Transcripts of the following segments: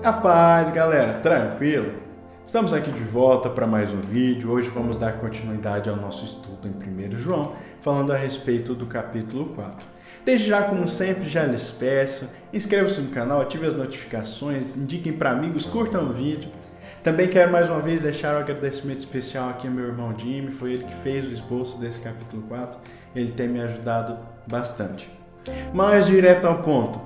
A paz, galera, tranquilo? Estamos aqui de volta para mais um vídeo. Hoje vamos dar continuidade ao nosso estudo em 1 João, falando a respeito do capítulo 4. Desde já, como sempre, já lhes peço, inscreva-se no canal, ative as notificações, indiquem para amigos, curtam o vídeo. Também quero mais uma vez deixar um agradecimento especial aqui ao meu irmão Jimmy, foi ele que fez o esboço desse capítulo 4, ele tem me ajudado bastante. Mas direto ao ponto.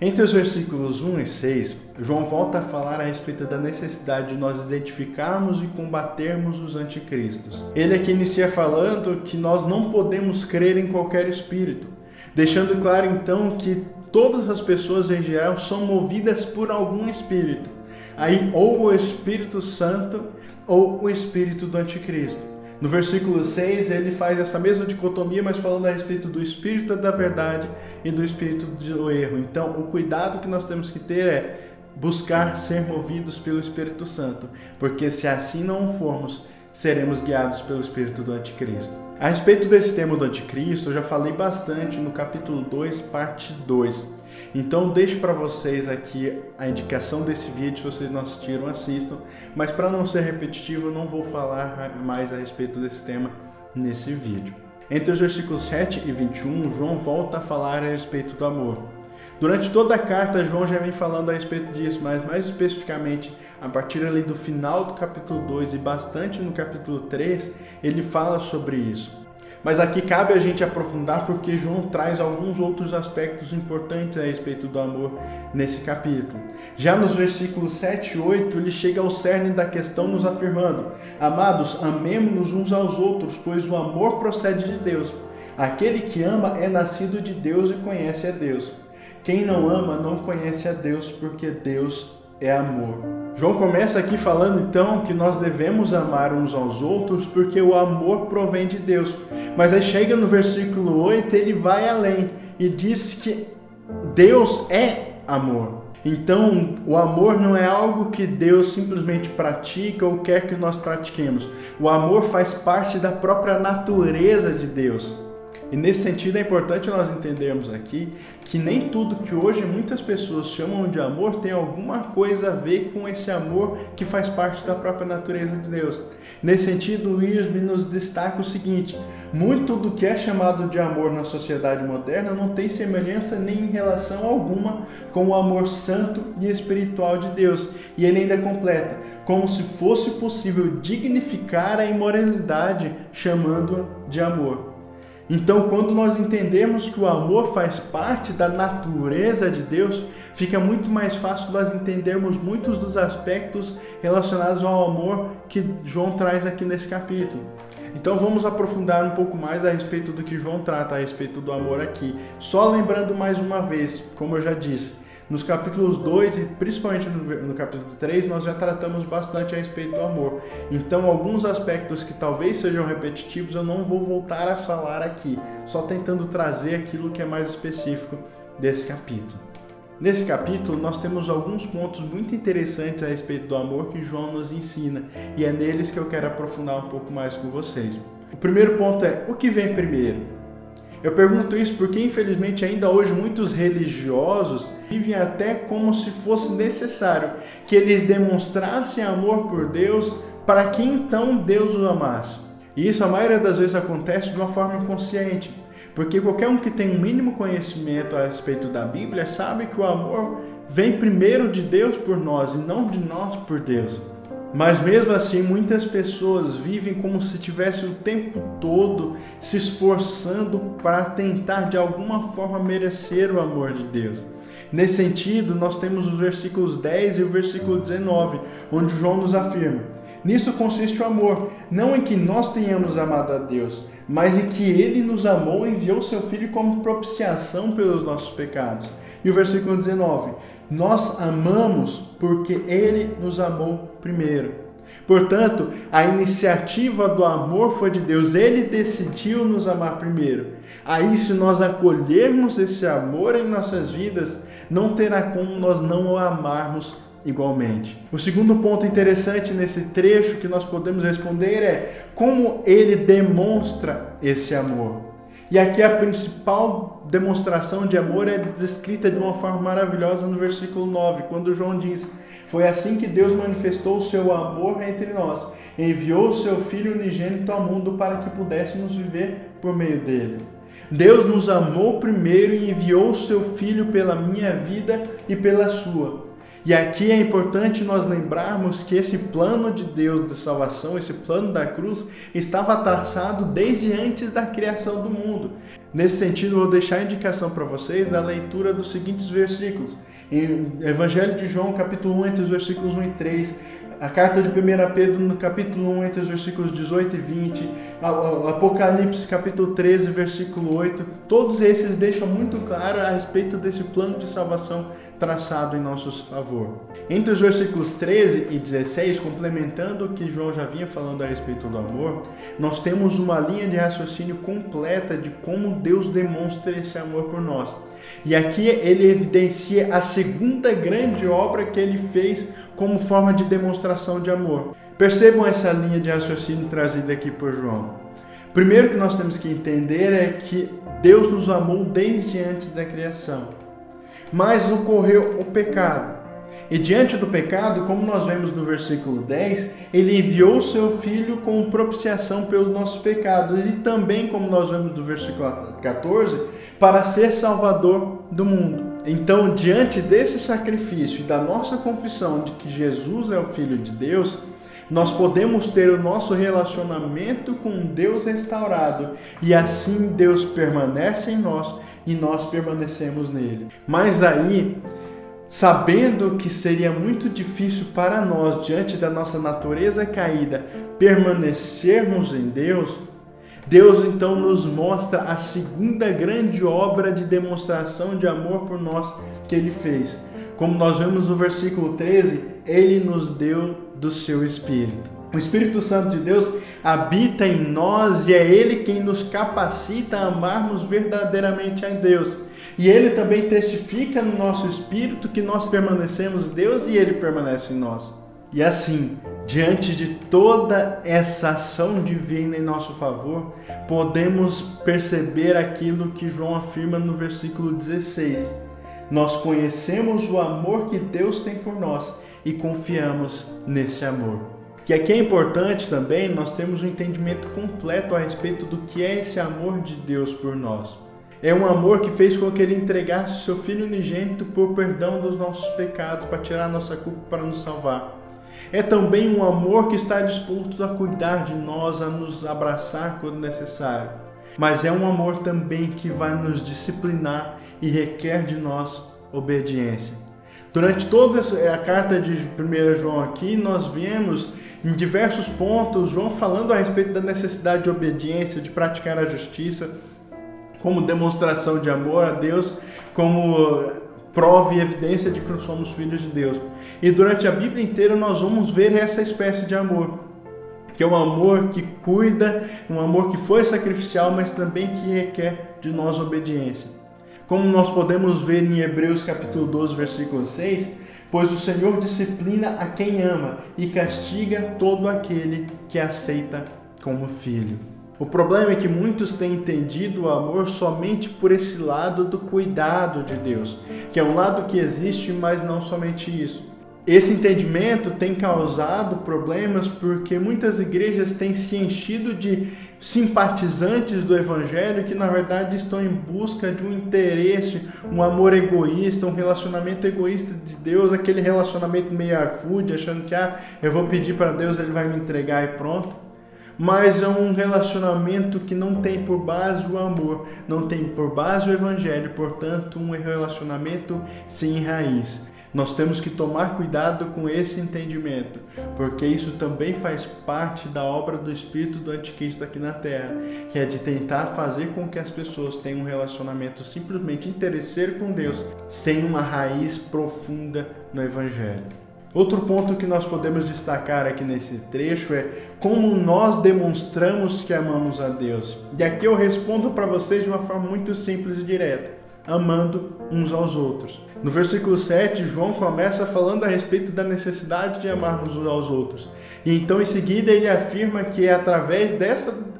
Entre os versículos 1 e 6, João volta a falar a respeito da necessidade de nós identificarmos e combatermos os anticristos. Ele aqui inicia falando que nós não podemos crer em qualquer espírito, deixando claro então que todas as pessoas em geral são movidas por algum espírito. Aí ou o Espírito Santo ou o espírito do anticristo. No versículo 6, ele faz essa mesma dicotomia, mas falando a respeito do espírito da verdade e do espírito do erro. Então, o cuidado que nós temos que ter é buscar ser movidos pelo Espírito Santo, porque se assim não formos, seremos guiados pelo espírito do anticristo. A respeito desse tema do anticristo, eu já falei bastante no capítulo 2, parte 2. Então deixo para vocês aqui a indicação desse vídeo, se vocês não assistiram, assistam. Mas para não ser repetitivo, eu não vou falar mais a respeito desse tema nesse vídeo. Entre os versículos 7 e 21, João volta a falar a respeito do amor. Durante toda a carta, João já vem falando a respeito disso, mas mais especificamente, a partir ali do final do capítulo 2 e bastante no capítulo 3, ele fala sobre isso. Mas aqui cabe a gente aprofundar porque João traz alguns outros aspectos importantes a respeito do amor nesse capítulo. Já nos versículos 7 e 8, ele chega ao cerne da questão nos afirmando: Amados, amemo-nos uns aos outros, pois o amor procede de Deus. Aquele que ama é nascido de Deus e conhece a Deus. Quem não ama não conhece a Deus, porque Deus é amor. João começa aqui falando então que nós devemos amar uns aos outros porque o amor provém de Deus. Mas aí chega no versículo 8, ele vai além e diz que Deus é amor. Então, o amor não é algo que Deus simplesmente pratica ou quer que nós pratiquemos. O amor faz parte da própria natureza de Deus. E nesse sentido é importante nós entendermos aqui que nem tudo que hoje muitas pessoas chamam de amor tem alguma coisa a ver com esse amor que faz parte da própria natureza de Deus. Nesse sentido, Wiersbe nos destaca o seguinte: muito do que é chamado de amor na sociedade moderna não tem semelhança nem em relação alguma com o amor santo e espiritual de Deus. E ele ainda completa: como se fosse possível dignificar a imoralidade chamando de amor. Então, quando nós entendemos que o amor faz parte da natureza de Deus, fica muito mais fácil nós entendermos muitos dos aspectos relacionados ao amor que João traz aqui nesse capítulo. Então vamos aprofundar um pouco mais a respeito do que João trata a respeito do amor aqui. Só lembrando mais uma vez, como eu já disse, nos capítulos 2 e principalmente no capítulo 3, nós já tratamos bastante a respeito do amor. Então, alguns aspectos que talvez sejam repetitivos, eu não vou voltar a falar aqui, só tentando trazer aquilo que é mais específico desse capítulo. Nesse capítulo, nós temos alguns pontos muito interessantes a respeito do amor que João nos ensina, e é neles que eu quero aprofundar um pouco mais com vocês. O primeiro ponto é: o que vem primeiro? Eu pergunto isso porque, infelizmente, ainda hoje muitos religiosos vivem até como se fosse necessário que eles demonstrassem amor por Deus para que então Deus os amasse. E isso a maioria das vezes acontece de uma forma inconsciente, porque qualquer um que tem um mínimo conhecimento a respeito da Bíblia sabe que o amor vem primeiro de Deus por nós e não de nós por Deus. Mas mesmo assim, muitas pessoas vivem como se tivesse o tempo todo se esforçando para tentar de alguma forma merecer o amor de Deus. Nesse sentido, nós temos os versículos 10 e o versículo 19, onde João nos afirma: Nisso consiste o amor, não em que nós tenhamos amado a Deus, mas em que Ele nos amou e enviou seu Filho como propiciação pelos nossos pecados. E o versículo 19: Nós amamos porque Ele nos amou primeiro. Portanto, a iniciativa do amor foi de Deus. Ele decidiu nos amar primeiro. Aí, se nós acolhermos esse amor em nossas vidas, não terá como nós não o amarmos igualmente. O segundo ponto interessante nesse trecho que nós podemos responder é como ele demonstra esse amor. E aqui a principal demonstração de amor é descrita de uma forma maravilhosa no versículo 9, quando João diz: foi assim que Deus manifestou o seu amor entre nós, enviou o seu Filho unigênito ao mundo para que pudéssemos viver por meio dele. Deus nos amou primeiro e enviou o seu Filho pela minha vida e pela sua. E aqui é importante nós lembrarmos que esse plano de Deus de salvação, esse plano da cruz, estava traçado desde antes da criação do mundo. Nesse sentido, eu vou deixar a indicação para vocês da leitura dos seguintes versículos. Em Evangelho de João, capítulo 1, entre os versículos 1 e 3, a carta de 1 Pedro, no capítulo 1, entre os versículos 18 e 20, Apocalipse, capítulo 13, versículo 8, todos esses deixam muito claro a respeito desse plano de salvação traçado em nosso favor. Entre os versículos 13 e 16, complementando o que João já vinha falando a respeito do amor, nós temos uma linha de raciocínio completa de como Deus demonstra esse amor por nós. E aqui ele evidencia a segunda grande obra que ele fez como forma de demonstração de amor. Percebam essa linha de raciocínio trazida aqui por João. Primeiro que nós temos que entender é que Deus nos amou desde antes da criação. Mas ocorreu o pecado. E diante do pecado, como nós vemos no versículo 10, ele enviou o seu Filho como propiciação pelos nossos pecados. E também, como nós vemos no versículo 14, para ser salvador do mundo. Então, diante desse sacrifício e da nossa confissão de que Jesus é o Filho de Deus, nós podemos ter o nosso relacionamento com Deus restaurado. E assim Deus permanece em nós e nós permanecemos nele. Mas aí, sabendo que seria muito difícil para nós, diante da nossa natureza caída, permanecermos em Deus, Deus então nos mostra a segunda grande obra de demonstração de amor por nós que Ele fez. Como nós vemos no versículo 13, Ele nos deu do seu Espírito. O Espírito Santo de Deus habita em nós e é Ele quem nos capacita a amarmos verdadeiramente a Deus. E Ele também testifica no nosso espírito que nós permanecemos em Deus e Ele permanece em nós. E assim, diante de toda essa ação divina em nosso favor, podemos perceber aquilo que João afirma no versículo 16. Nós conhecemos o amor que Deus tem por nós e confiamos nesse amor. E aqui é importante também nós termos um entendimento completo a respeito do que é esse amor de Deus por nós. É um amor que fez com que Ele entregasse o seu Filho unigênito por perdão dos nossos pecados, para tirar a nossa culpa, para nos salvar. É também um amor que está disposto a cuidar de nós, a nos abraçar quando necessário. Mas é um amor também que vai nos disciplinar e requer de nós obediência. Durante toda a carta de 1 João aqui, nós vemos em diversos pontos João falando a respeito da necessidade de obediência, de praticar a justiça, como demonstração de amor a Deus, como prova e evidência de que somos filhos de Deus. E durante a Bíblia inteira nós vamos ver essa espécie de amor, que é um amor que cuida, um amor que foi sacrificial, mas também que requer de nós obediência. Como nós podemos ver em Hebreus capítulo 12, versículo 6, pois o Senhor disciplina a quem ama e castiga todo aquele que aceita como filho. O problema é que muitos têm entendido o amor somente por esse lado do cuidado de Deus, que é um lado que existe, mas não somente isso. Esse entendimento tem causado problemas porque muitas igrejas têm se enchido de simpatizantes do Evangelho que na verdade estão em busca de um interesse, um amor egoísta, um relacionamento egoísta de Deus, aquele relacionamento meio iFood, achando que eu vou pedir para Deus, Ele vai me entregar e pronto. Mas é um relacionamento que não tem por base o amor, não tem por base o Evangelho, portanto um relacionamento sem raiz. Nós temos que tomar cuidado com esse entendimento, porque isso também faz parte da obra do Espírito do Anticristo aqui na Terra, que é de tentar fazer com que as pessoas tenham um relacionamento simplesmente interesseiro com Deus, sem uma raiz profunda no Evangelho. Outro ponto que nós podemos destacar aqui nesse trecho é como nós demonstramos que amamos a Deus. E aqui eu respondo para vocês de uma forma muito simples e direta: amando uns aos outros. No versículo 7, João começa falando a respeito da necessidade de amarmos uns aos outros. E então em seguida ele afirma que é através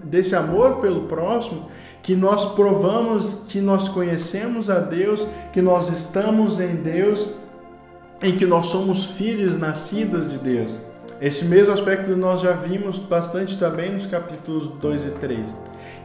desse amor pelo próximo que nós provamos que nós conhecemos a Deus, que nós estamos em Deus, em que nós somos filhos nascidos de Deus. Esse mesmo aspecto nós já vimos bastante também nos capítulos 2 e 3.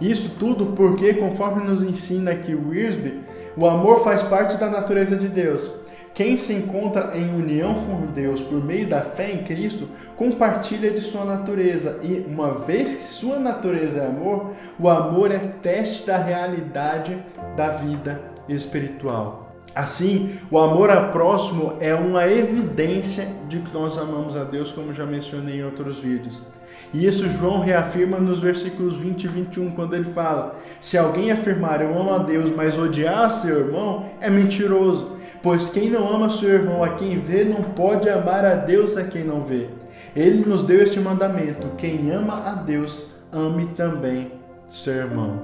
Isso tudo porque, conforme nos ensina aqui o Wiersbe, o amor faz parte da natureza de Deus. Quem se encontra em união com Deus por meio da fé em Cristo, compartilha de sua natureza. E uma vez que sua natureza é amor, o amor é teste da realidade da vida espiritual. Assim, o amor ao próximo é uma evidência de que nós amamos a Deus, como já mencionei em outros vídeos. E isso João reafirma nos versículos 20 e 21, quando ele fala: se alguém afirmar eu amo a Deus, mas odiar seu irmão, é mentiroso. Pois quem não ama seu irmão a quem vê, não pode amar a Deus a quem não vê. Ele nos deu este mandamento: quem ama a Deus, ame também seu irmão.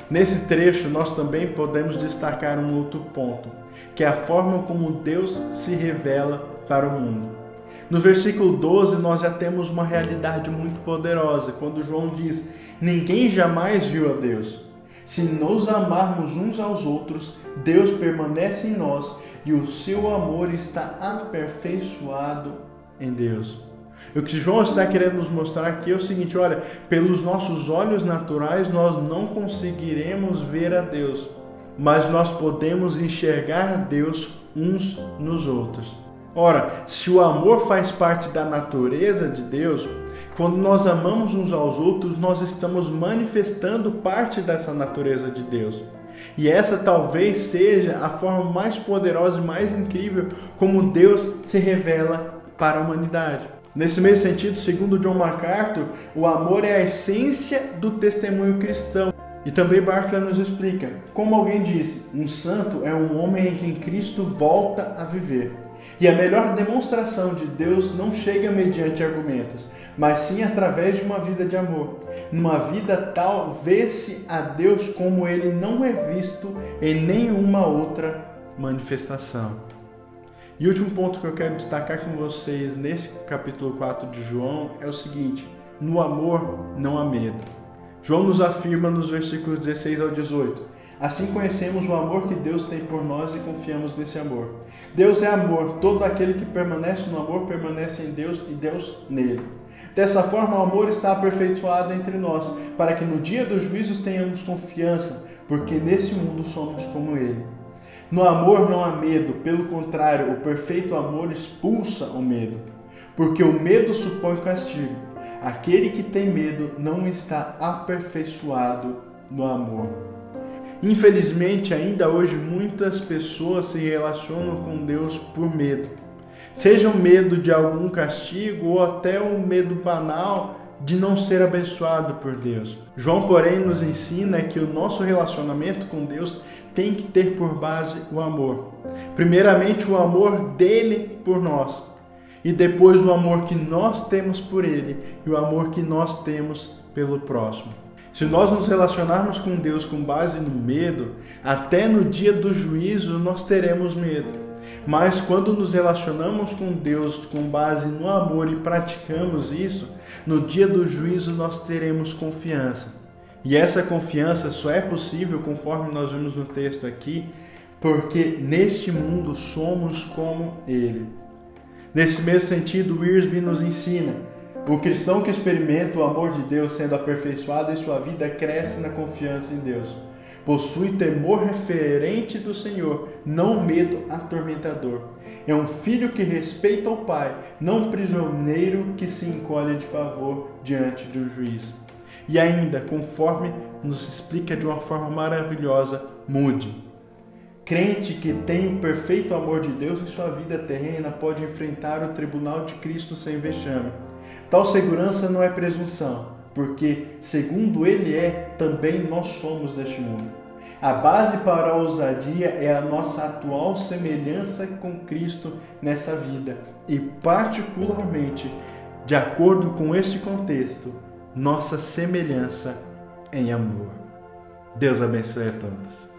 Nesse trecho, nós também podemos destacar um outro ponto, que é a forma como Deus se revela para o mundo. No versículo 12, nós já temos uma realidade muito poderosa, quando João diz: ninguém jamais viu a Deus. Se nos amarmos uns aos outros, Deus permanece em nós e o seu amor está aperfeiçoado em Deus. O que João está querendo nos mostrar aqui é o seguinte: olha, pelos nossos olhos naturais nós não conseguiremos ver a Deus, mas nós podemos enxergar Deus uns nos outros. Ora, se o amor faz parte da natureza de Deus, quando nós amamos uns aos outros, nós estamos manifestando parte dessa natureza de Deus. E essa talvez seja a forma mais poderosa e mais incrível como Deus se revela para a humanidade. Nesse mesmo sentido, segundo John MacArthur, o amor é a essência do testemunho cristão. E também Barclay nos explica: como alguém disse, um santo é um homem em quem Cristo volta a viver. E a melhor demonstração de Deus não chega mediante argumentos, mas sim através de uma vida de amor. Numa vida tal, vê-se a Deus como Ele não é visto em nenhuma outra manifestação. E o último ponto que eu quero destacar com vocês nesse capítulo 4 de João é o seguinte: no amor não há medo. João nos afirma nos versículos 16 ao 18: assim conhecemos o amor que Deus tem por nós e confiamos nesse amor. Deus é amor, todo aquele que permanece no amor permanece em Deus e Deus nele. Dessa forma o amor está aperfeiçoado entre nós, para que no dia dos juízos tenhamos confiança, porque nesse mundo somos como ele. No amor não há medo, pelo contrário, o perfeito amor expulsa o medo, porque o medo supõe castigo. Aquele que tem medo não está aperfeiçoado no amor. Infelizmente, ainda hoje, muitas pessoas se relacionam com Deus por medo. Seja o medo de algum castigo ou até o medo banal de não ser abençoado por Deus. João, porém, nos ensina que o nosso relacionamento com Deus tem que ter por base o amor. Primeiramente, o amor dele por nós. E depois o amor que nós temos por ele e o amor que nós temos pelo próximo. Se nós nos relacionarmos com Deus com base no medo, até no dia do juízo nós teremos medo. Mas quando nos relacionamos com Deus com base no amor e praticamos isso, no dia do juízo nós teremos confiança. E essa confiança só é possível, conforme nós vimos no texto aqui, porque neste mundo somos como Ele. Nesse mesmo sentido, o Wiersbe nos ensina: o cristão que experimenta o amor de Deus sendo aperfeiçoado em sua vida cresce na confiança em Deus. Possui temor referente do Senhor, não medo atormentador. É um filho que respeita o pai, não um prisioneiro que se encolhe de pavor diante de um juiz. E ainda, conforme nos explica de uma forma maravilhosa, Moody: crente que tem o perfeito amor de Deus em sua vida terrena pode enfrentar o tribunal de Cristo sem vexame. Tal segurança não é presunção, porque, segundo Ele é, também nós somos deste mundo. A base para a ousadia é a nossa atual semelhança com Cristo nessa vida e, particularmente, de acordo com este contexto, nossa semelhança em amor. Deus abençoe a todos.